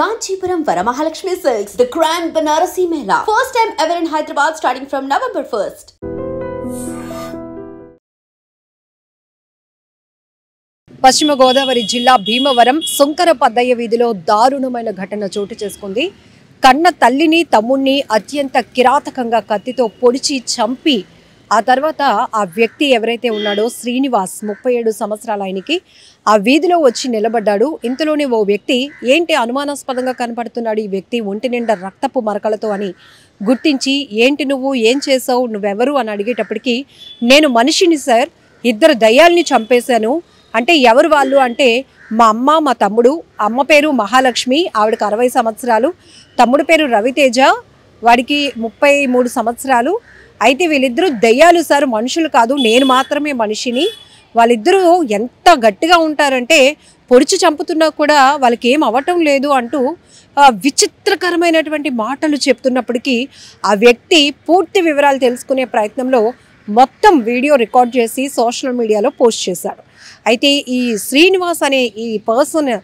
Kanchipuram Varamahalakshmi Silks, the Grand Banarasi Mela. First time ever in Hyderabad starting from November 1st. పశ్చిమ గోదావరి జిల్లా భీమవరం సుంకర పద్దయ్య వీధిలో దారుణమైన ఘటన చోటు చేసుకుంది. కన్న తల్లిని తమ్ముణ్ణి అత్యంత కిరాతకంగా కత్తితో పొడిచి చంపి ఆ తర్వాత ఆ వ్యక్తి ఎవరైతే ఉన్నాడో శ్రీనివాస్ 37 సంవత్సరాల ఆయనకి ఆ వీధిలో వచ్చి నిలబడ్డాడు. ఇంతలోనే ఓ వ్యక్తి ఏంటి అనుమానాస్పదంగా కనపడుతున్నాడు ఈ వ్యక్తి ఒంటి నిండా రక్తపు మరకలతో అని గుర్తించి ఏంటి నువ్వు ఏం చేసావు నువ్వెవరు అని అడిగేటప్పటికి నేను మనిషిని సార్, 2 దయ్యాల్ని చంపేశాను. అంటే ఎవరు వాళ్ళు అంటే మా అమ్మ మా తమ్ముడు. అమ్మ పేరు మహాలక్ష్మి, ఆవిడకి 60 సంవత్సరాలు. తమ్ముడు పేరు రవితేజ, వాడికి 33 సంవత్సరాలు. అయితే వీళ్ళిద్దరూ దయ్యాలు సార్, మనుషులు కాదు, నేను మాత్రమే మనిషిని. వాళ్ళిద్దరూ ఎంత గట్టిగా ఉంటారంటే పొడిచి చంపుతున్నా కూడా వాళ్ళకి ఏం అవ్వటం లేదు అంటూ విచిత్రకరమైనటువంటి మాటలు చెప్తున్నప్పటికీ ఆ వ్యక్తి పూర్తి వివరాలు తెలుసుకునే ప్రయత్నంలో మొత్తం వీడియో రికార్డ్ చేసి సోషల్ మీడియాలో పోస్ట్ చేశాడు. అయితే ఈ శ్రీనివాస్ అనే ఈ పర్సన్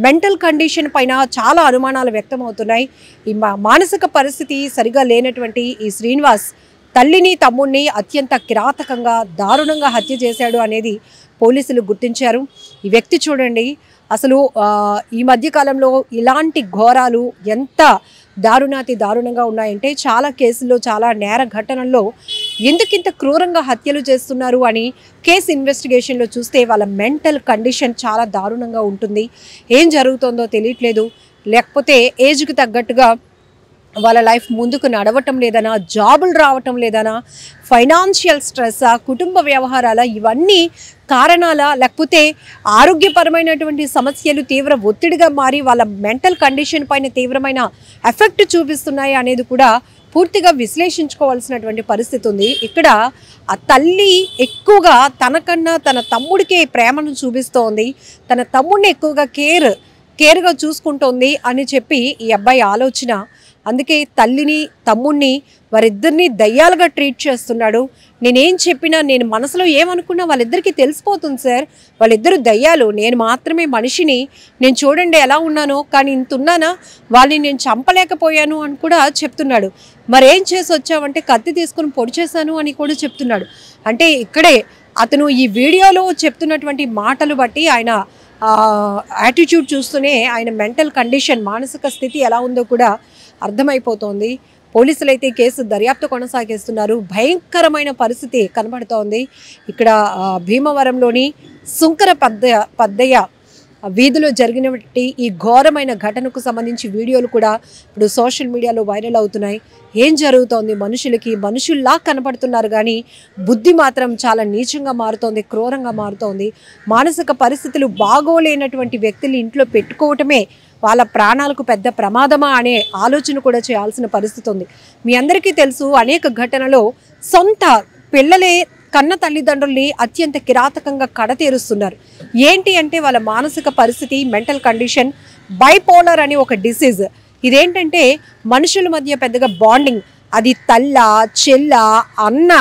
మెంటల్ కండిషన్ పైన చాలా అనుమానాలు వ్యక్తమవుతున్నాయి. ఈ మానసిక పరిస్థితి సరిగా లేనటువంటి ఈ శ్రీనివాస్ తల్లిని తమ్ముడిని అత్యంత కిరాతకంగా దారుణంగా హత్య చేశాడు అనేది పోలీసులు గుర్తించారు. ఈ వ్యక్తి చూడండి, అసలు ఈ మధ్యకాలంలో ఇలాంటి ఘోరాలు ఎంత దారుణంగా ఉన్నాయంటే చాలా కేసుల్లో చాలా నేర ఘటనల్లో ఎందుకింత క్రూరంగా హత్యలు చేస్తున్నారు అని కేసు ఇన్వెస్టిగేషన్లో చూస్తే వాళ్ళ మెంటల్ కండిషన్ చాలా దారుణంగా ఉంటుంది. ఏం జరుగుతుందో తెలియట్లేదు, లేకపోతే ఏజ్కి తగ్గట్టుగా వాళ్ళ లైఫ్ ముందుకు నడవటం లేదనా, జాబులు రావటం లేదనా, ఫైనాన్షియల్ స్ట్రెస్, కుటుంబ వ్యవహారాల ఇవన్నీ కారణాల, లేకపోతే ఆరోగ్యపరమైనటువంటి సమస్యలు తీవ్ర ఒత్తిడిగా మారి వాళ్ళ మెంటల్ కండిషన్ పైన తీవ్రమైన ఎఫెక్ట్ చూపిస్తున్నాయి అనేది కూడా పూర్తిగా విశ్లేషించుకోవాల్సినటువంటి పరిస్థితి ఉంది. ఇక్కడ ఆ తల్లి ఎక్కువగా తనకన్నా తన తమ్ముడికే ప్రేమను చూపిస్తోంది, తన తమ్ముడిని ఎక్కువగా కేర్గా చూసుకుంటోంది అని చెప్పి ఈ అబ్బాయి ఆలోచన. అందుకే తల్లిని తమ్ముడిని వారిద్దరిని దయ్యాలుగా ట్రీట్ చేస్తున్నాడు. నేనేం చెప్పినా, నేను మనసులో ఏమనుకున్నా వాళ్ళిద్దరికీ తెలిసిపోతుంది సార్, వాళ్ళిద్దరు దయ్యాలు, నేను మాత్రమే మనిషిని, నేను చూడండి ఎలా ఉన్నానో, కానీ ఇంత ఉన్నానా, వాళ్ళని నేను చంపలేకపోయాను అని కూడా చెప్తున్నాడు. మరేం చేసి వచ్చావంటే కత్తి తీసుకుని పొడి చేశాను అని కూడా చెప్తున్నాడు. అంటే ఇక్కడే అతను ఈ వీడియోలో చెప్తున్నటువంటి మాటలు బట్టి ఆయన యాటిట్యూడ్ చూస్తూనే ఆయన మెంటల్ కండిషన్ మానసిక స్థితి ఎలా ఉందో కూడా అర్థమైపోతోంది. పోలీసులు అయితే కేసు దర్యాప్తు కొనసాగిస్తున్నారు. భయంకరమైన పరిస్థితి కనబడుతోంది. ఇక్కడ భీమవరంలోని సుంకర పద్దయ్య వీధిలో జరిగినటువంటి ఈ ఘోరమైన ఘటనకు సంబంధించి వీడియోలు కూడా ఇప్పుడు సోషల్ మీడియాలో వైరల్ అవుతున్నాయి. ఏం జరుగుతోంది, మనుషుల్లా కనపడుతున్నారు కానీ బుద్ధి మాత్రం చాలా నీచంగా మారుతోంది, క్రూరంగా మారుతోంది. మానసిక పరిస్థితులు బాగోలేనటువంటి వ్యక్తులు ఇంట్లో పెట్టుకోవటమే వాళ్ళ ప్రాణాలకు పెద్ద ప్రమాదమా అనే ఆలోచన కూడా చేయాల్సిన పరిస్థితి ఉంది. మీ అందరికీ తెలుసు, అనేక ఘటనలో సొంత పిల్లలే కన్న తల్లిదండ్రుల్ని అత్యంత కిరాతకంగా కడతేరుస్తున్నారు. ఏంటి అంటే వాళ్ళ మానసిక పరిస్థితి, మెంటల్ కండిషన్, బైపోలర్ అని ఒక డిసీజ్. ఇదేంటంటే మనుషుల మధ్య పెద్దగా బాండింగ్, అది తల్ల చెల్ల అన్న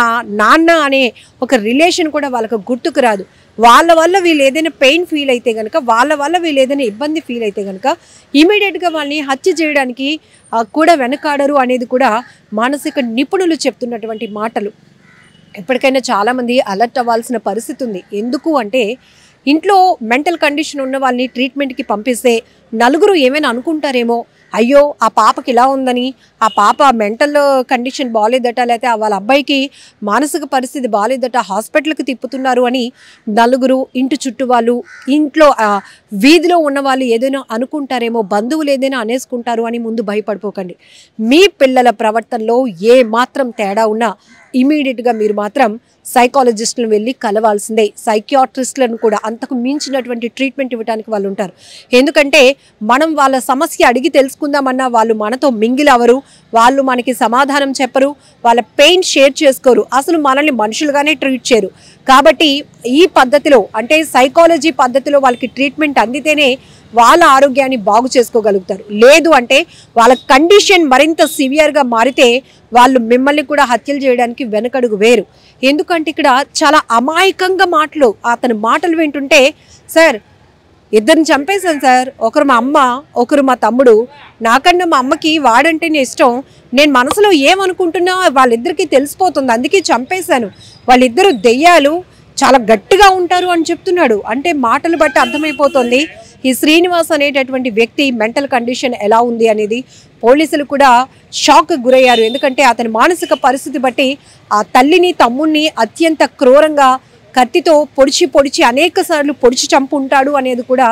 నాన్న అనే ఒక రిలేషన్ కూడా వాళ్ళకు గుర్తుకు రాదు. వాళ్ళ వల్ల వీళ్ళు ఏదైనా పెయిన్ ఫీల్ అయితే కనుక, వాళ్ళ వల్ల వీళ్ళు ఏదైనా ఇబ్బంది ఫీల్ అయితే కనుక ఇమీడియట్గా వాళ్ళని హత్య చేయడానికి కూడా వెనకాడరు అనేది కూడా మానసిక నిపుణులు చెప్తున్నటువంటి మాటలు. ఎప్పటికైనా చాలామంది అలర్ట్ అవ్వాల్సిన పరిస్థితి ఉంది. ఎందుకు అంటే ఇంట్లో మెంటల్ కండిషన్ ఉన్న వాళ్ళని ట్రీట్మెంట్కి పంపిస్తే నలుగురు ఏమైనా అనుకుంటారేమో, అయ్యో ఆ పాపకి ఇలా ఉందని, ఆ పాప మెంటల్ కండిషన్ బాగాలేదట, లేకపోతే వాళ్ళ అబ్బాయికి మానసిక పరిస్థితి బాగాలేదట, హాస్పిటల్కి తిప్పుతున్నారు అని నలుగురు, ఇంటి చుట్టూ వాళ్ళు, ఇంట్లో వీధిలో ఉన్న వాళ్ళు ఏదైనా అనుకుంటారేమో, బంధువులు ఏదైనా అనేసుకుంటారు అని ముందు భయపడిపోకండి. మీ పిల్లల ప్రవర్తనలో ఏ మాత్రం తేడా ఉన్నా ఇమీడియట్గా మీరు మాత్రం సైకాలజిస్టులను వెళ్ళి కలవాల్సిందే. సైకియాట్రిస్టులను కూడా అంతకు మించినటువంటి ట్రీట్మెంట్ ఇవ్వడానికి వాళ్ళు ఉంటారు. ఎందుకంటే మనం వాళ్ళ సమస్య అడిగి తెలుసుకుందామన్నా వాళ్ళు మనతో మింగిల్ అవ్వరు, వాళ్ళు మనకి సమాధానం చెప్పరు, వాళ్ళ పెయిన్ షేర్ చేసుకోరు, అసలు మనల్ని మనుషులుగానే ట్రీట్ చేయరు. కాబట్టి ఈ పద్ధతిలో అంటే సైకాలజీ పద్ధతిలో వాళ్ళకి ట్రీట్మెంట్ అందితేనే వాళ్ళ ఆరోగ్యాన్ని బాగు చేసుకోగలుగుతారు. లేదు అంటే వాళ్ళ కండిషన్ మరింత సివియర్గా మారితే వాళ్ళు మిమ్మల్ని కూడా హత్యలు చేయడానికి వెనకడుగు వేరు. ఎందుకంటే ఇక్కడ చాలా అమాయకంగా అతని మాటలు వింటుంటే, సార్ ఇద్దరిని చంపేశాను సార్. ఒకరు మా అమ్మ, ఒకరు మా తమ్ముడు. నాకన్నా మా అమ్మకి వాడంటేనే ఇష్టం. నేను మనసులో ఏమనుకుంటున్నా వాళ్ళిద్దరికీ తెలిసిపోతుంది, అందుకే చంపేశాను. వాళ్ళిద్దరు దెయ్యాలు, చాలా గట్టిగా ఉంటారు అని చెప్తున్నాడు. అంటే మాటలు బట్టి అర్థమైపోతుంది ఈ శ్రీనివాస్ అనేటటువంటి వ్యక్తి మెంటల్ కండిషన్ ఎలా ఉంది అనేది. పోలీసులు కూడా షాక్ గురయ్యారు. ఎందుకంటే అతని మానసిక పరిస్థితి బట్టి ఆ తల్లిని తమ్ముడిని అత్యంత క్రూరంగా కత్తితో పొడిచి అనేక సార్లు పొడిచి చంపుంటాడు అనేది కూడా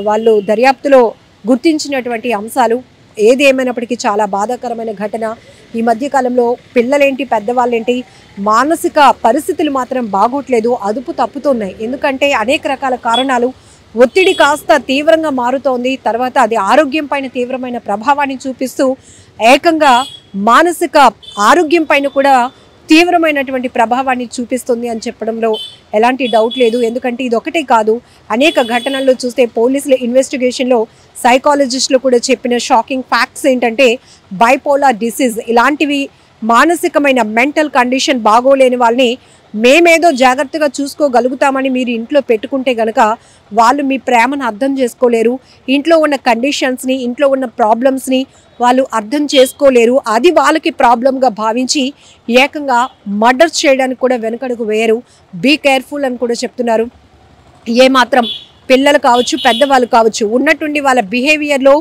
వాళ్ళు దర్యాప్తులో గుర్తించినటువంటి అంశాలు. ఏది ఏమైనప్పటికీ చాలా బాధాకరమైన ఘటన. ఈ మధ్యకాలంలో పిల్లలేంటి పెద్దవాళ్ళేంటి మానసిక పరిస్థితులు మాత్రం బాగోట్లేదు, అదుపు తప్పుతున్నాయి. ఎందుకంటే అనేక రకాల కారణాలు. ఒత్తిడి కాస్త తీవ్రంగా మారుతోంది, తర్వాత అది ఆరోగ్యం పైన తీవ్రమైన ప్రభావాన్ని చూపిస్తూ ఏకంగా మానసిక ఆరోగ్యం పైన కూడా తీవ్రమైనటువంటి ప్రభావాన్ని చూపిస్తుంది అని చెప్పడంలో ఎలాంటి డౌట్ లేదు. ఎందుకంటే ఇది ఒకటే కాదు, అనేక ఘటనల్లో చూస్తే పోలీసుల ఇన్వెస్టిగేషన్లో సైకాలజిస్టులు కూడా చెప్పిన షాకింగ్ ఫ్యాక్ట్స్ ఏంటంటే బైపోలార్ డిసీజ్ ఇలాంటివి మానసికమైన మెంటల్ కండిషన్ బాగోలేని వాళ్ళని మేమేదో జాగ్రత్తగా చూసుకోగలుగుతామని మీరు ఇంట్లో పెట్టుకుంటే గనక వాళ్ళు మీ ప్రేమను అర్థం చేసుకోలేరు. ఇంట్లో ఉన్న కండిషన్స్ని, ఇంట్లో ఉన్న ప్రాబ్లమ్స్ని వాళ్ళు అర్థం చేసుకోలేరు. అది వాళ్ళకి ప్రాబ్లంగా భావించి ఏకంగా మర్డర్స్ చేయడానికి కూడా వెనకడుగు వేయరు. బీ కేర్ఫుల్ అని కూడా చెప్తున్నారు. ఏమాత్రం పిల్లలు కావచ్చు, పెద్దవాళ్ళు కావచ్చు, ఉన్నట్టుండి వాళ్ళ బిహేవియర్లో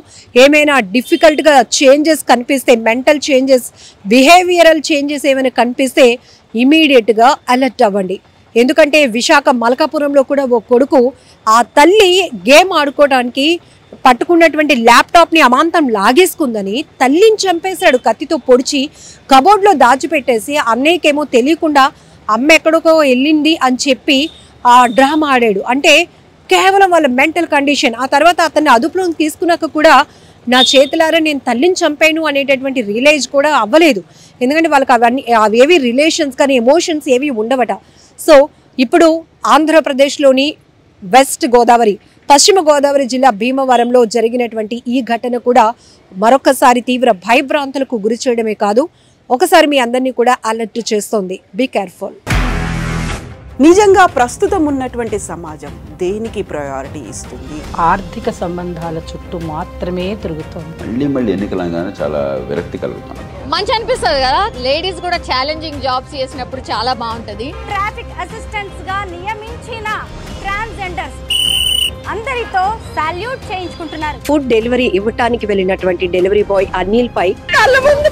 ఏమైనా డిఫికల్ట్గా చేంజెస్ కనిపిస్తే, మెంటల్ చేంజెస్, బిహేవియరల్ చేంజెస్ ఏమైనా కనిపిస్తే ఇమీడియట్గా అలర్ట్ అవ్వండి. ఎందుకంటే విశాఖ మల్కాపురంలో కూడా ఓ కొడుకు ఆ తల్లి గేమ్ ఆడుకోవడానికి పట్టుకున్నటువంటి ల్యాప్టాప్ని అమాంతం లాగేసుకుందని తల్లిని చంపేశాడు కత్తితో పొడిచి, కబోర్డ్లో దాచిపెట్టేసి అన్నయ్యకేమో తెలియకుండా అమ్మ ఎక్కడికో వెళ్ళింది అని చెప్పి ఆ డ్రామా ఆడాడు. అంటే కేవలం వాళ్ళ మెంటల్ కండిషన్. ఆ తర్వాత అతన్ని అదుపులోకి తీసుకున్నాక కూడా నా చేతులారా నేను తల్లిని చంపాను అనేటటువంటి రియలైజ్ కూడా అవ్వలేదు. ఎందుకంటే వాళ్ళకి అవేవి రిలేషన్స్ కానీ ఎమోషన్స్ ఏవి ఉండవట. సో ఇప్పుడు ఆంధ్రప్రదేశ్లోని వెస్ట్ గోదావరి, పశ్చిమ గోదావరి జిల్లా భీమవరంలో జరిగినటువంటి ఈ ఘటన కూడా మరొకసారి తీవ్ర భయభ్రాంతులకు గురి చేయడమే కాదు, ఒకసారి మీ అందరినీ కూడా అలర్ట్ చేస్తోంది. Be careful. నిజంగా ప్రస్తుతం ఉన్నటువంటి సమాజం దేనికి ప్రయారిటీ ఇస్తుంది? ఆర్థిక సంబంధాల చుట్టూ మాత్రమే తిరుగుతుంది. మళ్ళీ ఎన్నికలంగానే చాలా విరక్తి కలుగుతాం. మంచి అనిపిస్తుంది కదా, లేడీస్ కూడా ఛాలెంజింగ్ జాబ్స్ చేసినప్పుడు చాలా బాగుంటది. ట్రాఫిక్ అసిస్టెంట్స్ గా నియమించిన ట్రాన్స్జెండర్స్ అందరితో సాల్యూట్ చేయించుకుంటున్నారు. ఫుడ్ డెలివరీ ఇవ్వటానికి వెళ్ళినటువంటి డెలివరీ బాయ్ అనిల్ పై కళ్ళ ముందు